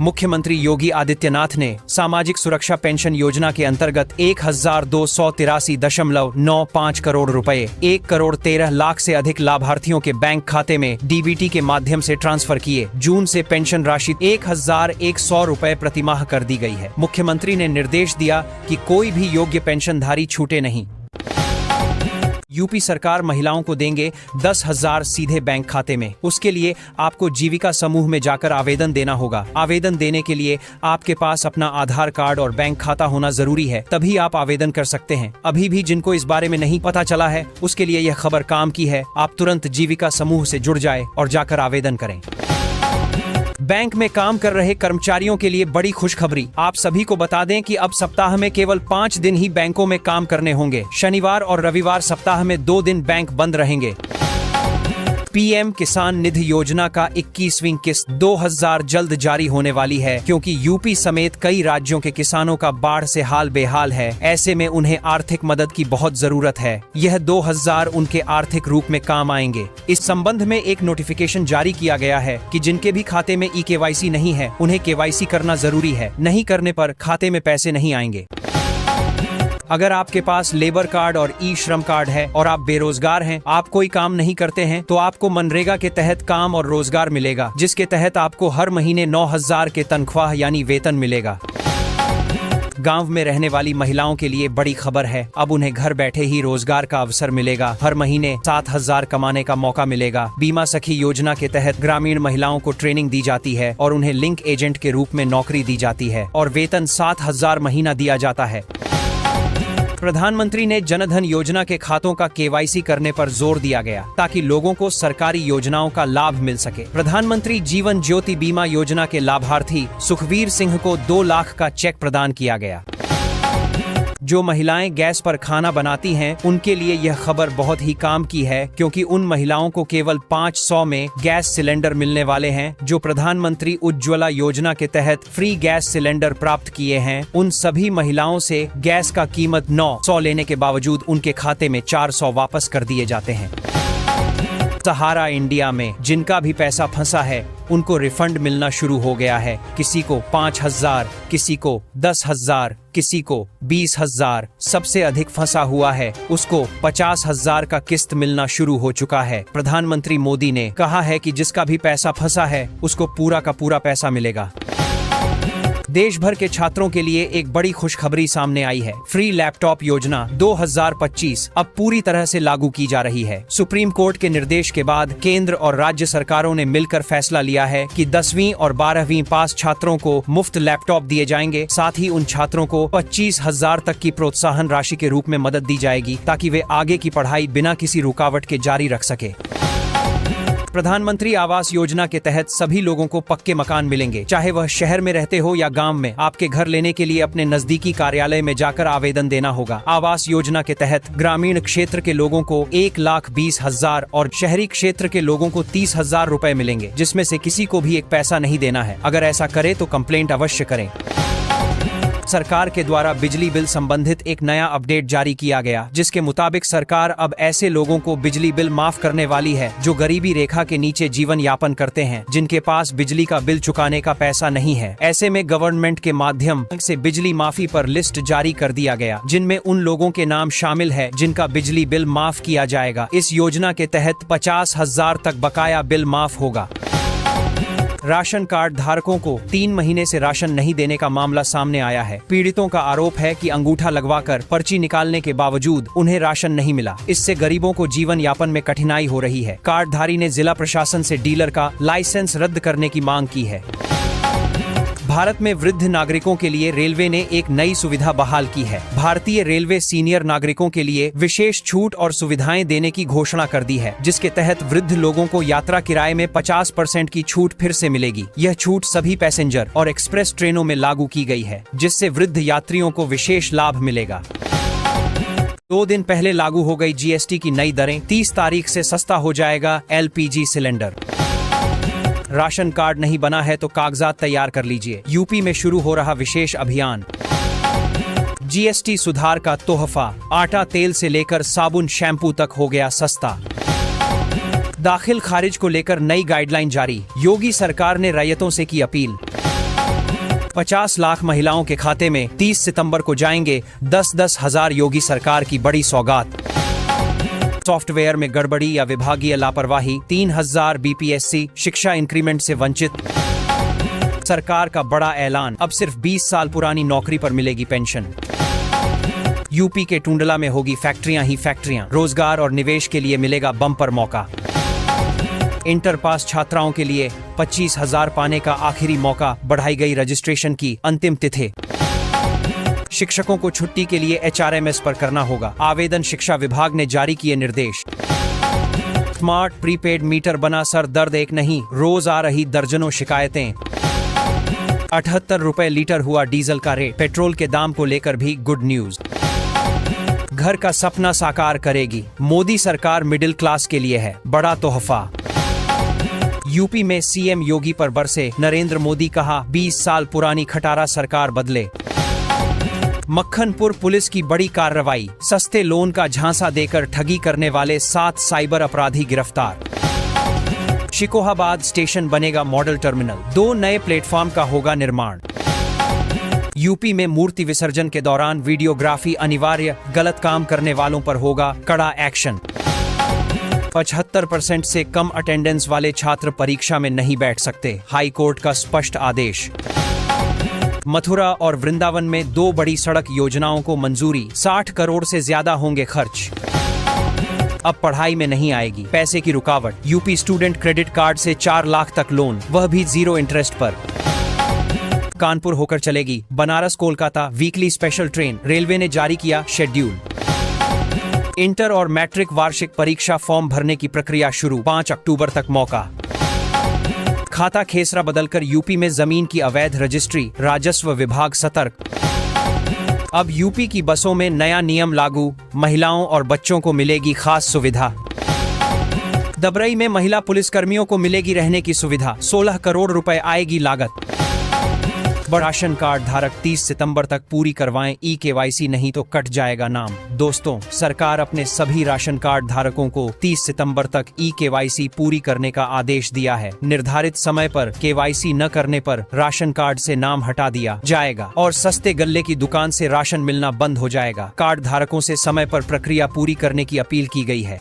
मुख्यमंत्री योगी आदित्यनाथ ने सामाजिक सुरक्षा पेंशन योजना के अंतर्गत 1283.95 करोड़ रुपए 1,13,00,000 से अधिक लाभार्थियों के बैंक खाते में डीबीटी के माध्यम से ट्रांसफर किए। जून से पेंशन राशि 1,100 रुपए प्रतिमाह कर दी गई है। मुख्यमंत्री ने निर्देश दिया कि कोई भी योग्य पेंशनधारी छूटे नहीं। यूपी सरकार महिलाओं को देंगे 10,000 सीधे बैंक खाते में। उसके लिए आपको जीविका समूह में जाकर आवेदन देना होगा। आवेदन देने के लिए आपके पास अपना आधार कार्ड और बैंक खाता होना जरूरी है, तभी आप आवेदन कर सकते हैं। अभी भी जिनको इस बारे में नहीं पता चला है, उसके लिए यह खबर काम की है। आप तुरंत जीविका समूह से जुड़ जाए और जाकर आवेदन करें। बैंक में काम कर रहे कर्मचारियों के लिए बड़ी खुशखबरी। आप सभी को बता दें कि अब सप्ताह में केवल 5 दिन ही बैंकों में काम करने होंगे। शनिवार और रविवार सप्ताह में 2 दिन बैंक बंद रहेंगे। पीएम किसान निधि योजना का 21वीं किस्त 2000 जल्द जारी होने वाली है, क्योंकि यूपी समेत कई राज्यों के किसानों का बाढ़ से हाल बेहाल है। ऐसे में उन्हें आर्थिक मदद की बहुत जरूरत है। यह 2000 उनके आर्थिक रूप में काम आएंगे। इस संबंध में एक नोटिफिकेशन जारी किया गया है कि जिनके भी खाते में ई-केवाईसी नहीं है, उन्हें केवाईसी करना जरूरी है। नहीं करने पर खाते में पैसे नहीं आएंगे। अगर आपके पास लेबर कार्ड और ई श्रम कार्ड है और आप बेरोजगार हैं, आप कोई काम नहीं करते हैं, तो आपको मनरेगा के तहत काम और रोजगार मिलेगा, जिसके तहत आपको हर महीने 9,000 के तनख्वाह यानी वेतन मिलेगा। गांव में रहने वाली महिलाओं के लिए बड़ी खबर है। अब उन्हें घर बैठे ही रोजगार का अवसर मिलेगा। हर महीने 7,000 कमाने का मौका मिलेगा। बीमा सखी योजना के तहत ग्रामीण महिलाओं को ट्रेनिंग दी जाती है और उन्हें लिंक एजेंट के रूप में नौकरी दी जाती है और वेतन 7,000 महीना दिया जाता है। प्रधानमंत्री ने जनधन योजना के खातों का केवाईसी करने पर जोर दिया गया, ताकि लोगों को सरकारी योजनाओं का लाभ मिल सके। प्रधानमंत्री जीवन ज्योति बीमा योजना के लाभार्थी सुखवीर सिंह को 2 लाख का चेक प्रदान किया गया। जो महिलाएं गैस पर खाना बनाती हैं, उनके लिए यह खबर बहुत ही काम की है, क्योंकि उन महिलाओं को केवल 500 में गैस सिलेंडर मिलने वाले हैं। जो प्रधानमंत्री उज्ज्वला योजना के तहत फ्री गैस सिलेंडर प्राप्त किए हैं, उन सभी महिलाओं से गैस का कीमत 900 लेने के बावजूद उनके खाते में 400 वापस कर दिए जाते हैं। सहारा इंडिया में जिनका भी पैसा फंसा है, उनको रिफंड मिलना शुरू हो गया है। किसी को 5,000, किसी को 10,000, किसी को 20,000। सबसे अधिक फंसा हुआ है उसको 50,000 का किस्त मिलना शुरू हो चुका है। प्रधानमंत्री मोदी ने कहा है कि जिसका भी पैसा फंसा है, उसको पूरा का पूरा पैसा मिलेगा। देश भर के छात्रों के लिए एक बड़ी खुशखबरी सामने आई है। फ्री लैपटॉप योजना 2025 अब पूरी तरह से लागू की जा रही है। सुप्रीम कोर्ट के निर्देश के बाद केंद्र और राज्य सरकारों ने मिलकर फैसला लिया है कि 10वीं और 12वीं पास छात्रों को मुफ्त लैपटॉप दिए जाएंगे। साथ ही उन छात्रों को 25,000 तक की प्रोत्साहन राशि के रूप में मदद दी जाएगी, ताकि वे आगे की पढ़ाई बिना किसी रुकावट के जारी रख सके। प्रधानमंत्री आवास योजना के तहत सभी लोगों को पक्के मकान मिलेंगे, चाहे वह शहर में रहते हो या गांव में। आपके घर लेने के लिए अपने नजदीकी कार्यालय में जाकर आवेदन देना होगा। आवास योजना के तहत ग्रामीण क्षेत्र के लोगों को 1,20,000 और शहरी क्षेत्र के लोगों को 30,000 रुपए मिलेंगे, जिसमें से किसी को भी एक पैसा नहीं देना है। अगर ऐसा करे तो कंप्लेंट अवश्य करें। सरकार के द्वारा बिजली बिल संबंधित एक नया अपडेट जारी किया गया, जिसके मुताबिक सरकार अब ऐसे लोगों को बिजली बिल माफ करने वाली है जो गरीबी रेखा के नीचे जीवन यापन करते हैं, जिनके पास बिजली का बिल चुकाने का पैसा नहीं है। ऐसे में गवर्नमेंट के माध्यम से बिजली माफी पर लिस्ट जारी कर दिया गया, जिनमें उन लोगों के नाम शामिल है जिनका बिजली बिल माफ किया जाएगा। इस योजना के तहत 50,000 तक बकाया बिल माफ होगा। राशन कार्ड धारकों को 3 महीने से राशन नहीं देने का मामला सामने आया है। पीड़ितों का आरोप है कि अंगूठा लगवाकर पर्ची निकालने के बावजूद उन्हें राशन नहीं मिला। इससे गरीबों को जीवन यापन में कठिनाई हो रही है। कार्डधारी ने जिला प्रशासन से डीलर का लाइसेंस रद्द करने की मांग की है। भारत में वृद्ध नागरिकों के लिए रेलवे ने एक नई सुविधा बहाल की है। भारतीय रेलवे सीनियर नागरिकों के लिए विशेष छूट और सुविधाएं देने की घोषणा कर दी है, जिसके तहत वृद्ध लोगों को यात्रा किराए में 50% की छूट फिर से मिलेगी। यह छूट सभी पैसेंजर और एक्सप्रेस ट्रेनों में लागू की गई है, जिससे वृद्ध यात्रियों को विशेष लाभ मिलेगा। 2 दिन पहले लागू हो गई जीएसटी की नई दरें। 30 तारीख से सस्ता हो जाएगा एलपीजी सिलेंडर। राशन कार्ड नहीं बना है तो कागजात तैयार कर लीजिए। यूपी में शुरू हो रहा विशेष अभियान। जीएसटी सुधार का तोहफा, आटा तेल से लेकर साबुन शैम्पू तक हो गया सस्ता। दाखिल खारिज को लेकर नई गाइडलाइन जारी, योगी सरकार ने रैयतों से की अपील। 50 लाख महिलाओं के खाते में 30 सितंबर को जाएंगे 10-10 हजार। योगी सरकार की बड़ी सौगात। सॉफ्टवेयर में गड़बड़ी या विभागीय लापरवाही, 3000 बीपीएससी शिक्षा इंक्रीमेंट से वंचित। सरकार का बड़ा ऐलान, अब सिर्फ 20 साल पुरानी नौकरी पर मिलेगी पेंशन। यूपी के टुंडला में होगी फैक्ट्रियां ही फैक्ट्रियां, रोजगार और निवेश के लिए मिलेगा बम्पर मौका। इंटर पास छात्राओं के लिए 25,000 पाने का आखिरी मौका, बढ़ाई गई रजिस्ट्रेशन की अंतिम तिथि। शिक्षकों को छुट्टी के लिए HRMS पर करना होगा आवेदन, शिक्षा विभाग ने जारी किए निर्देश। स्मार्ट प्रीपेड मीटर बना सर दर्द एक नहीं, रोज आ रही दर्जनों शिकायतें। 78 रुपए लीटर हुआ डीजल का रेट, पेट्रोल के दाम को लेकर भी गुड न्यूज। घर का सपना साकार करेगी मोदी सरकार, मिडिल क्लास के लिए है बड़ा तोहफा। यूपी में सीएम योगी पर बरसे नरेंद्र मोदी, कहा 20 साल पुरानी खटारा सरकार बदले। मक्खनपुर पुलिस की बड़ी कार्रवाई, सस्ते लोन का झांसा देकर ठगी करने वाले 7 साइबर अपराधी गिरफ्तार। शिकोहाबाद स्टेशन बनेगा मॉडल टर्मिनल, 2 नए प्लेटफॉर्म का होगा निर्माण। यूपी में मूर्ति विसर्जन के दौरान वीडियोग्राफी अनिवार्य, गलत काम करने वालों पर होगा कड़ा एक्शन। 75% से कम अटेंडेंस वाले छात्र परीक्षा में नहीं बैठ सकते, हाई कोर्ट का स्पष्ट आदेश। मथुरा और वृंदावन में 2 बड़ी सड़क योजनाओं को मंजूरी, 60 करोड़ से ज्यादा होंगे खर्च। अब पढ़ाई में नहीं आएगी पैसे की रुकावट, यूपी स्टूडेंट क्रेडिट कार्ड से 4 लाख तक लोन, वह भी 0 इंटरेस्ट पर। कानपुर होकर चलेगी Banaras Kolkata weekly special train, railway ने जारी किया शेड्यूल। इंटर और मैट्रिक वार्षिक परीक्षा फॉर्म भरने की प्रक्रिया शुरू, 5 अक्टूबर तक मौका। खाता खेसरा बदलकर यूपी में जमीन की अवैध रजिस्ट्री, राजस्व विभाग सतर्क। अब यूपी की बसों में नया नियम लागू, महिलाओं और बच्चों को मिलेगी खास सुविधा। दबरई में महिला पुलिसकर्मियों को मिलेगी रहने की सुविधा, 16 करोड़ रुपए आएगी लागत। राशन कार्ड धारक 30 सितंबर तक पूरी करवाएं EKYC, नहीं तो कट जाएगा नाम। दोस्तों, सरकार अपने सभी राशन कार्ड धारकों को 30 सितंबर तक EKYC पूरी करने का आदेश दिया है। निर्धारित समय पर KYC न करने पर राशन कार्ड से नाम हटा दिया जाएगा और सस्ते गल्ले की दुकान से राशन मिलना बंद हो जाएगा। कार्ड धारकों से समय पर प्रक्रिया पूरी करने की अपील की गई है।